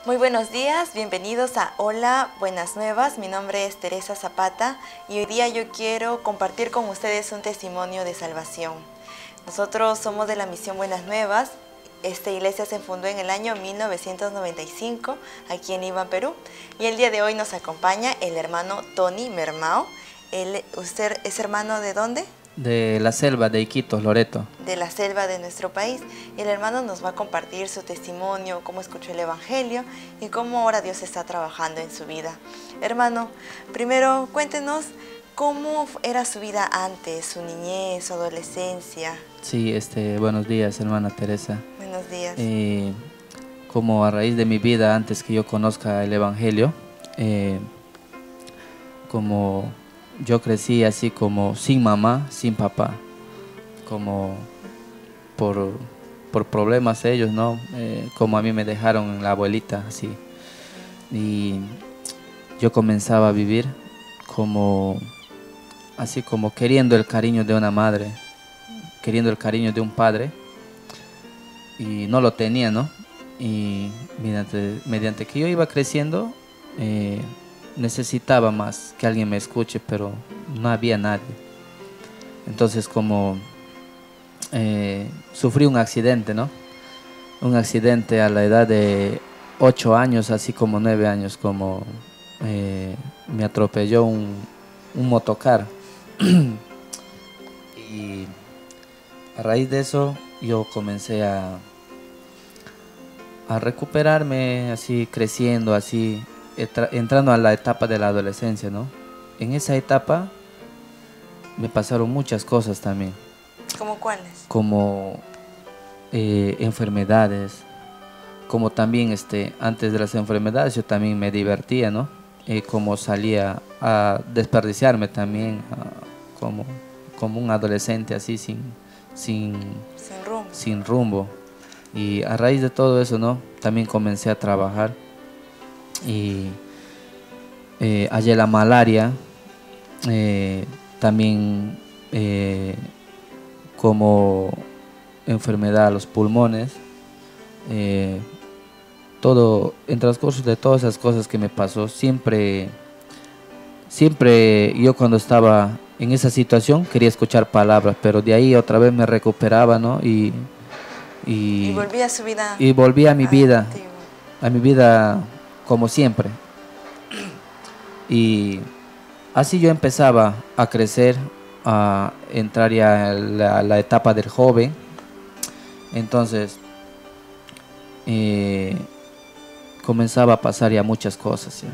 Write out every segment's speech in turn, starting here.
Muy buenos días, bienvenidos a Hola, Buenas Nuevas. Mi nombre es Teresa Zapata y hoy día yo quiero compartir con ustedes un testimonio de salvación. Nosotros somos de la Misión Buenas Nuevas. Esta iglesia se fundó en el año 1995 aquí en Lima, Perú. Y el día de hoy nos acompaña el hermano Tony Mermao. ¿Usted es hermano de dónde? De la selva de Iquitos, Loreto. De la selva de nuestro país. Y el hermano nos va a compartir su testimonio, cómo escuchó el Evangelio y cómo ahora Dios está trabajando en su vida. Hermano, primero cuéntenos cómo era su vida antes, su niñez, su adolescencia. Sí, buenos días, hermana Teresa. Buenos días. Como a raíz de mi vida, antes que yo conozca el Evangelio, como yo crecí así como sin mamá, sin papá, como por problemas ellos, ¿no? Como a mí me dejaron la abuelita, así. Y yo comenzaba a vivir como, así como queriendo el cariño de una madre, queriendo el cariño de un padre, y no lo tenía, ¿no? Y mediante que yo iba creciendo, necesitaba más que alguien me escuche, pero no había nadie. Entonces sufrí un accidente, ¿no? Un accidente a la edad de 8 años, así como 9 años, me atropelló un motocar. Y a raíz de eso yo comencé a recuperarme, así creciendo, así entrando a la etapa de la adolescencia, ¿no? En esa etapa me pasaron muchas cosas también. ¿Cómo cuáles? Como enfermedades, como también antes de las enfermedades yo también me divertía, ¿no? Como salía a desperdiciarme también, como un adolescente así sin rumbo. Y a raíz de todo eso, ¿no? También comencé a trabajar y hallé la malaria, también como enfermedad a los pulmones, todo en transcurso de todas esas cosas que me pasó, siempre yo cuando estaba en esa situación quería escuchar palabras, pero de ahí otra vez me recuperaba, ¿no? Y volví a su vida. Y volví a mi vida, Antigua. a mi vida como siempre. Y así yo empezaba a crecer, a entrar ya a la etapa del joven. Entonces comenzaba a pasar ya muchas cosas, ¿ya?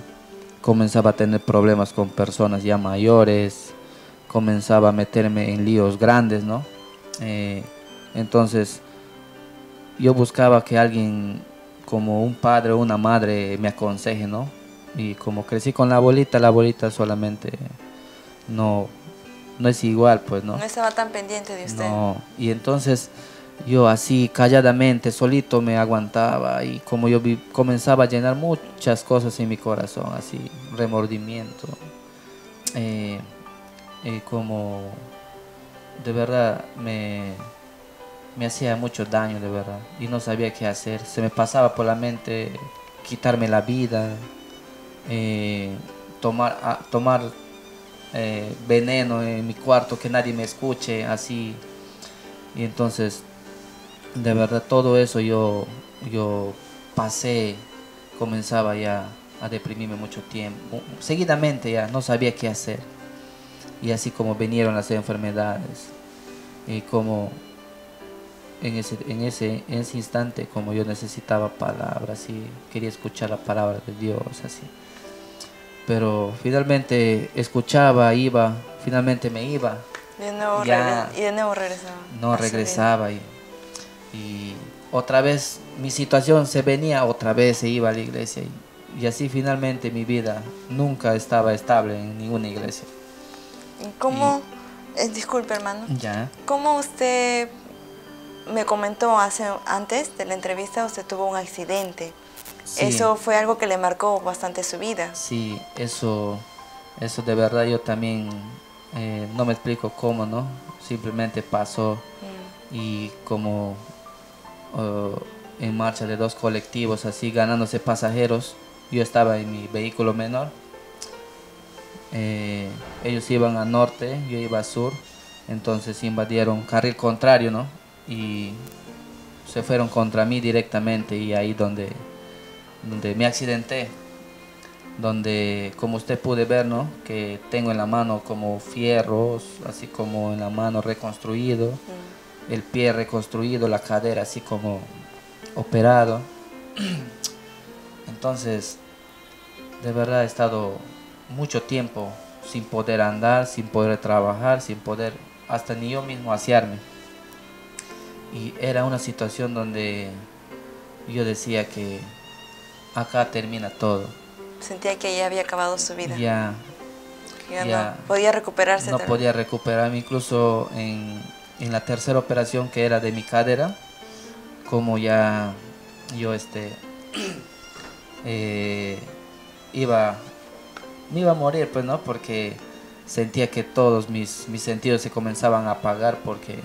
Comenzaba a tener problemas con personas ya mayores, comenzaba a meterme en líos grandes, ¿no? Entonces yo buscaba que alguien como un padre o una madre me aconseje, ¿no? Y como crecí con la abuelita solamente no es igual, pues, ¿no? No estaba tan pendiente de usted. No, y entonces yo así calladamente, solito me aguantaba y como yo comenzaba a llenar muchas cosas en mi corazón, así, remordimiento, como de verdad me hacía mucho daño, de verdad, y no sabía qué hacer. Se me pasaba por la mente quitarme la vida, tomar veneno en mi cuarto, que nadie me escuche, así. Y entonces, de verdad, todo eso yo pasé, comenzaba ya a deprimirme mucho tiempo. Seguidamente ya no sabía qué hacer. Y así como vinieron las enfermedades, y como en ese instante, como yo necesitaba palabras y quería escuchar la palabra de Dios, así. Pero finalmente escuchaba, finalmente me iba. De nuevo y de nuevo regresaba. No regresaba y otra vez mi situación se venía, otra vez se iba a la iglesia y así finalmente mi vida nunca estaba estable en ninguna iglesia. ¿Cómo? Disculpe, hermano. Ya. ¿Cómo usted me comentó antes de la entrevista, usted tuvo un accidente? Sí. Eso fue algo que le marcó bastante su vida. Sí, eso de verdad yo también no me explico cómo, ¿no? Simplemente pasó y como en marcha de dos colectivos, así ganándose pasajeros. Yo estaba en mi vehículo menor. Ellos iban a norte, yo iba a sur. Entonces invadieron carril contrario, ¿no? Y se fueron contra mí directamente, y ahí donde me accidenté, donde como usted puede ver, ¿no? Que tengo en la mano como fierros, así como en la mano reconstruido, el pie reconstruido, la cadera así como operado. Entonces, de verdad he estado mucho tiempo sin poder andar, sin poder trabajar, sin poder hasta ni yo mismo asearme. Y era una situación donde yo decía que acá termina todo. Sentía que ya había acabado su vida. Ya No podía recuperarse. No podía recuperarme, incluso en la tercera operación, que era de mi cadera, como ya yo me iba a morir, pues, ¿no? Porque sentía que todos mis sentidos se comenzaban a apagar, porque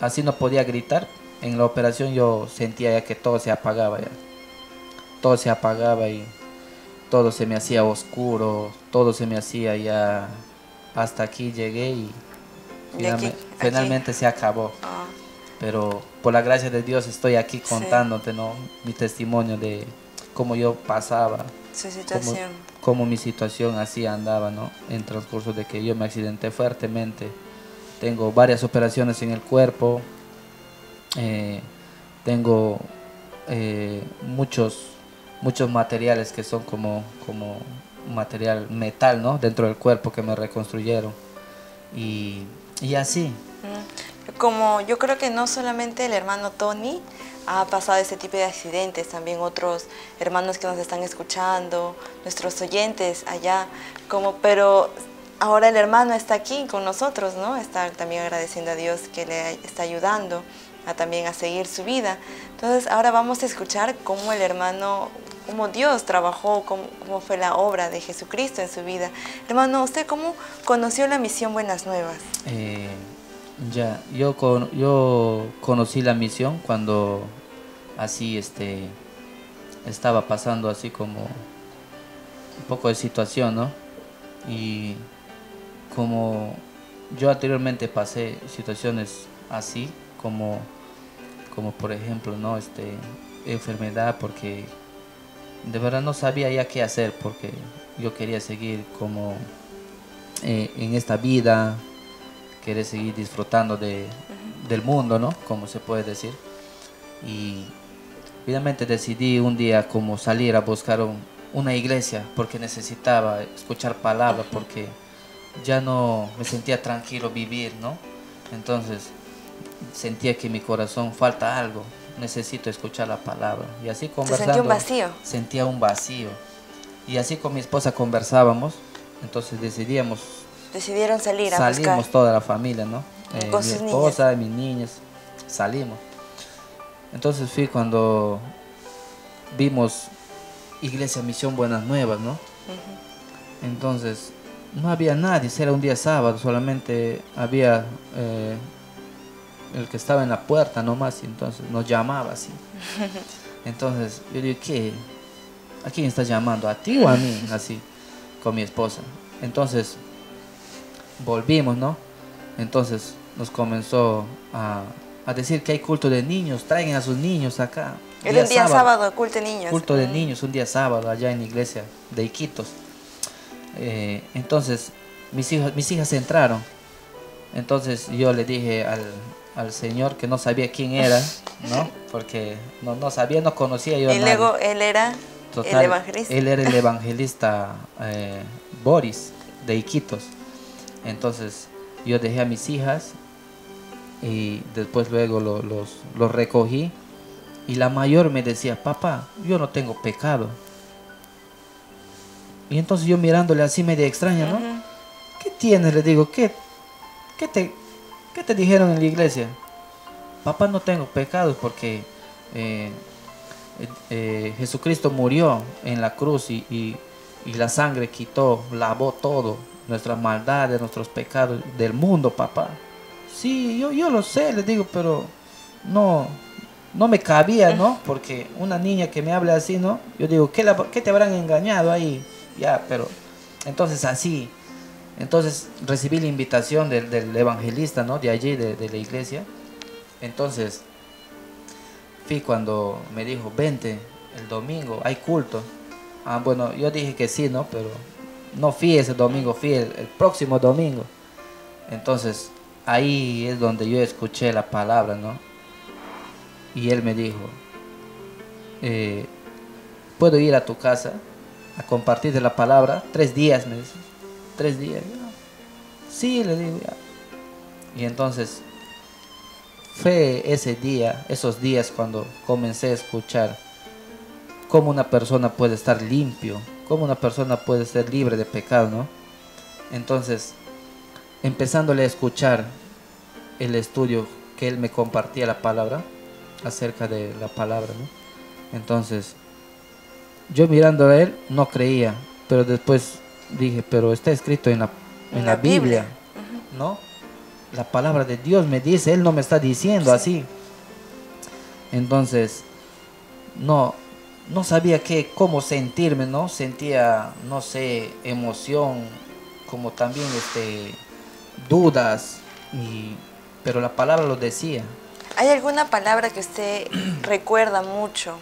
así no podía gritar. En la operación yo sentía ya que todo se apagaba ya. Todo se apagaba y todo se me hacía oscuro, todo se me hacía ya. Hasta aquí llegué y finalmente se acabó. Pero por la gracia de Dios estoy aquí contándote, ¿no? Mi testimonio de cómo yo pasaba, su situación, cómo mi situación así andaba, ¿no? En transcurso de que yo me accidenté fuertemente. Tengo varias operaciones en el cuerpo, tengo muchos materiales que son como material metal, ¿no? Dentro del cuerpo, que me reconstruyeron, y así. Como yo creo que no solamente el hermano Tony ha pasado ese tipo de accidentes, también otros hermanos que nos están escuchando, nuestros oyentes allá, pero ahora el hermano está aquí con nosotros, ¿no? Está también agradeciendo a Dios que le está ayudando también a seguir su vida. Entonces ahora vamos a escuchar cómo el hermano, cómo Dios trabajó, cómo fue la obra de Jesucristo en su vida. Hermano, ¿usted cómo conoció la misión Buenas Nuevas? Yo conocí la misión cuando así estaba pasando así como un poco de situación, ¿no? Y como yo anteriormente pasé situaciones así, como por ejemplo, ¿no? Enfermedad, porque de verdad no sabía ya qué hacer, porque yo quería seguir como en esta vida, quería seguir disfrutando del mundo, ¿no? Como se puede decir. Y finalmente decidí un día como salir a buscar una iglesia, porque necesitaba escuchar palabra, porque ya no me sentía tranquilo vivir, ¿no? Entonces sentía que en mi corazón falta algo, necesito escuchar la palabra. Y así conversando, ¿sentía un vacío? Sentía un vacío. Y así con mi esposa conversábamos, entonces decidieron salir a buscar. Salimos toda la familia, ¿no? Con mi sus esposa, mis niños, salimos. Entonces fui cuando vimos Iglesia Misión Buenas Nuevas, ¿no? Entonces no había nadie, era un día sábado, solamente había el que estaba en la puerta nomás, y entonces nos llamaba así. Entonces yo digo, ¿qué? ¿A quién estás llamando? ¿A ti o a mí? Así, con mi esposa. Entonces volvimos, ¿no? Entonces nos comenzó a decir que hay culto de niños, traigan a sus niños acá. Era un día sábado, culto de niños. Culto de niños, un día sábado, allá en la iglesia de Iquitos. Entonces mis hijas entraron. Entonces yo le dije al Señor, que no sabía quién era, ¿no? Porque no sabía, no conocía yo a nadie. Y luego él era el evangelista. Él era el evangelista Boris, de Iquitos. Entonces yo dejé a mis hijas y después luego los recogí, y la mayor me decía, papá, yo no tengo pecado. Y entonces yo mirándole así media extraña, ¿no? ¿Qué tienes? Le digo, ¿qué te dijeron en la iglesia? Papá, no tengo pecados porque Jesucristo murió en la cruz y la sangre quitó, lavó todo, nuestras maldades, nuestros pecados del mundo, papá. Sí, yo lo sé, le digo, pero no no me cabía, ¿no? Porque una niña que me hable así, ¿no? Yo digo, ¿qué te habrán engañado ahí? Ya, pero entonces así. Entonces recibí la invitación del evangelista, ¿no? De allí, de la iglesia. Entonces fui cuando me dijo, vente el domingo, hay culto. Ah, bueno, yo dije que sí, ¿no? Pero no fui ese domingo, fui el próximo domingo. Entonces ahí es donde yo escuché la palabra, ¿no? Y él me dijo, ¿puedo ir a tu casa a compartirte la palabra? 3 días, me dice. 3 días. Sí, le digo ya. Y entonces fue ese día, esos días cuando comencé a escuchar cómo una persona puede estar limpio, cómo una persona puede ser libre de pecado, ¿no? Entonces, empezándole a escuchar el estudio que él me compartía la palabra, acerca de la palabra, ¿no? Entonces, yo mirando a él no creía, pero después dije, pero está escrito en la Biblia, ¿no? La palabra de Dios me dice, él no me está diciendo así. Entonces, no sabía cómo sentirme, ¿no? Sentía, no sé, emoción, como también dudas, pero la palabra lo decía. ¿Hay alguna palabra que usted recuerda mucho,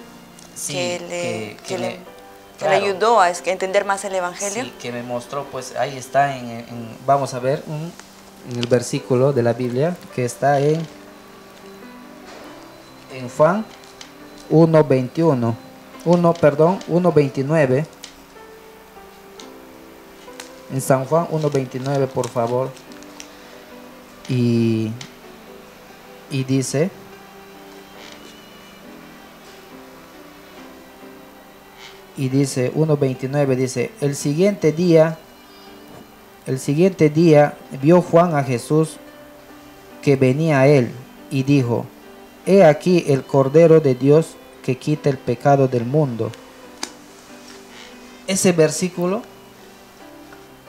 Sí, que le claro, ayudó a entender más el Evangelio? Sí, que me mostró, pues ahí está, vamos a ver, en el versículo de la Biblia, que está en Juan 1:21, 1:29, en San Juan 1:29, por favor, y dice, y dice 1:29, dice, el siguiente día vio Juan a Jesús que venía a él y dijo, he aquí el Cordero de Dios que quita el pecado del mundo. Ese versículo,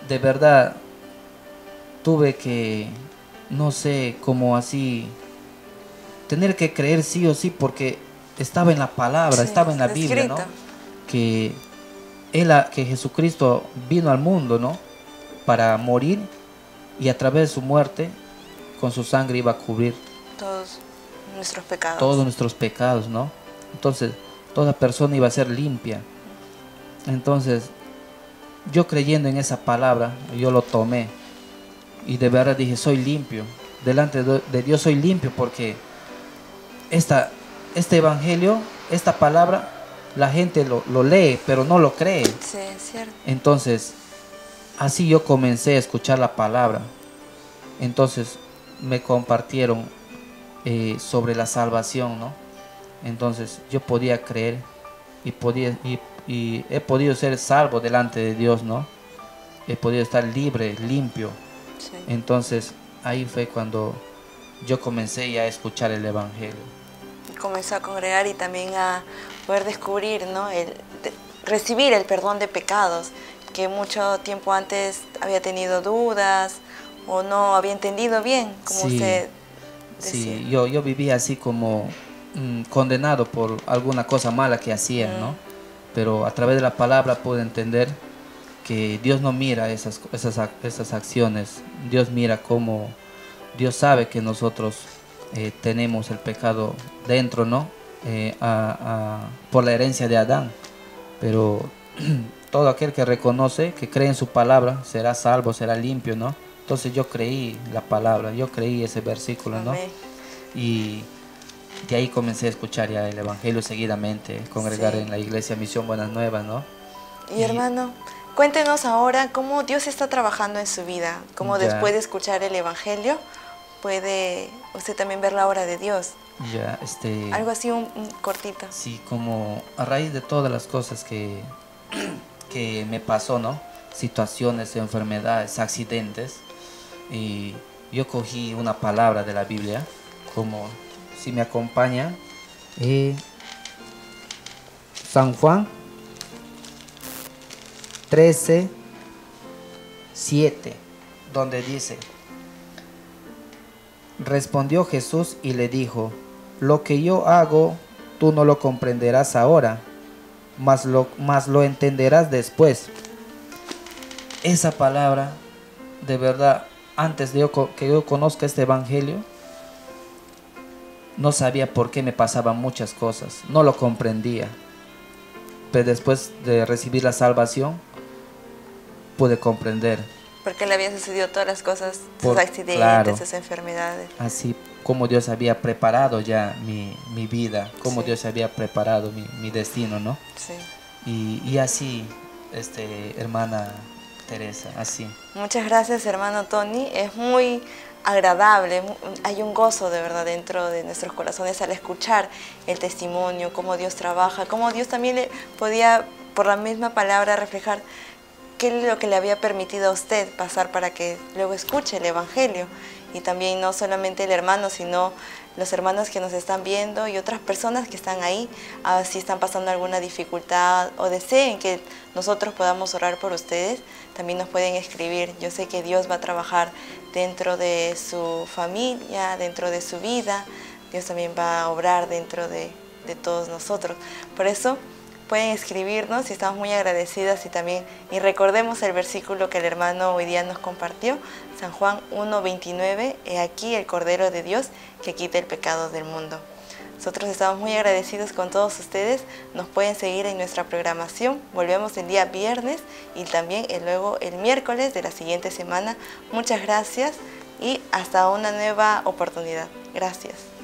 de verdad, tuve que, no sé, como así, tener que creer sí o sí, porque estaba en la palabra, Sí, estaba en la está Biblia, ¿no? escrito. Que Jesucristo vino al mundo, ¿no? Para morir, y a través de su muerte, con su sangre iba a cubrir Todos nuestros pecados. todos nuestros pecados, ¿no? Entonces, toda persona iba a ser limpia. Entonces, yo creyendo en esa palabra, yo lo tomé. Y de verdad dije, soy limpio. Delante de Dios soy limpio, porque este evangelio, esta palabra, la gente lo lee, pero no lo cree. Sí, es cierto. Entonces, así yo comencé a escuchar la palabra. Entonces, me compartieron sobre la salvación, ¿no? Entonces yo podía creer y he podido ser salvo delante de Dios, ¿no? He podido estar libre, limpio. Sí. Entonces ahí fue cuando yo comencé ya a escuchar el Evangelio. Comenzó a congregar y también a poder descubrir, ¿no? Recibir el perdón de pecados, que mucho tiempo antes había tenido dudas o no había entendido bien, como Sí, usted decía. sí, yo vivía así como condenado por alguna cosa mala que hacía, ¿no? Pero a través de la palabra pude entender que Dios no mira esas acciones. Dios mira cómo, Dios sabe que nosotros tenemos el pecado dentro, ¿no? Por la herencia de Adán. Pero todo aquel que reconoce, que cree en su palabra, será salvo, será limpio, ¿no? Entonces yo creí la palabra, yo creí ese versículo, ¿no? Amén. Y de ahí comencé a escuchar ya el Evangelio seguidamente, congregar Sí. en la iglesia Misión Buenas Nuevas, ¿no? Y hermano, cuéntenos ahora cómo Dios está trabajando en su vida, cómo Ya. después de escuchar el Evangelio puede usted también ver la obra de Dios. Ya, Algo así un cortito. sí, como a raíz de todas las cosas que me pasó, ¿no? Situaciones, enfermedades, accidentes, y yo cogí una palabra de la Biblia, como si me acompaña, San Juan 13:7, donde dice, respondió Jesús y le dijo, lo que yo hago, tú no lo comprenderás ahora, mas lo entenderás después. Esa palabra, de verdad, antes de que yo conozca este evangelio, no sabía por qué me pasaban muchas cosas, no lo comprendía. Pero después de recibir la salvación, pude comprender. Porque le habían sucedido todas las cosas, sus accidentes, claro, sus enfermedades. Así como Dios había preparado ya mi vida, como Dios había preparado mi destino, ¿no? Sí. Y así, hermana Teresa, así. Muchas gracias, hermano Tony. Es muy agradable, hay un gozo de verdad dentro de nuestros corazones al escuchar el testimonio, cómo Dios trabaja, cómo Dios también le podía, por la misma palabra, reflejar qué es lo que le había permitido a usted pasar para que luego escuche el evangelio. Y también no solamente el hermano, sino los hermanos que nos están viendo y otras personas que están ahí, si están pasando alguna dificultad o deseen que nosotros podamos orar por ustedes, también nos pueden escribir. Yo sé que Dios va a trabajar dentro de su familia, dentro de su vida. Dios también va a obrar dentro de todos nosotros. Por eso pueden escribirnos y estamos muy agradecidas y recordemos el versículo que el hermano hoy día nos compartió, San Juan 1:29, he aquí el Cordero de Dios que quita el pecado del mundo. Nosotros estamos muy agradecidos con todos ustedes, nos pueden seguir en nuestra programación, volvemos el día viernes y también luego el miércoles de la siguiente semana. Muchas gracias y hasta una nueva oportunidad. Gracias.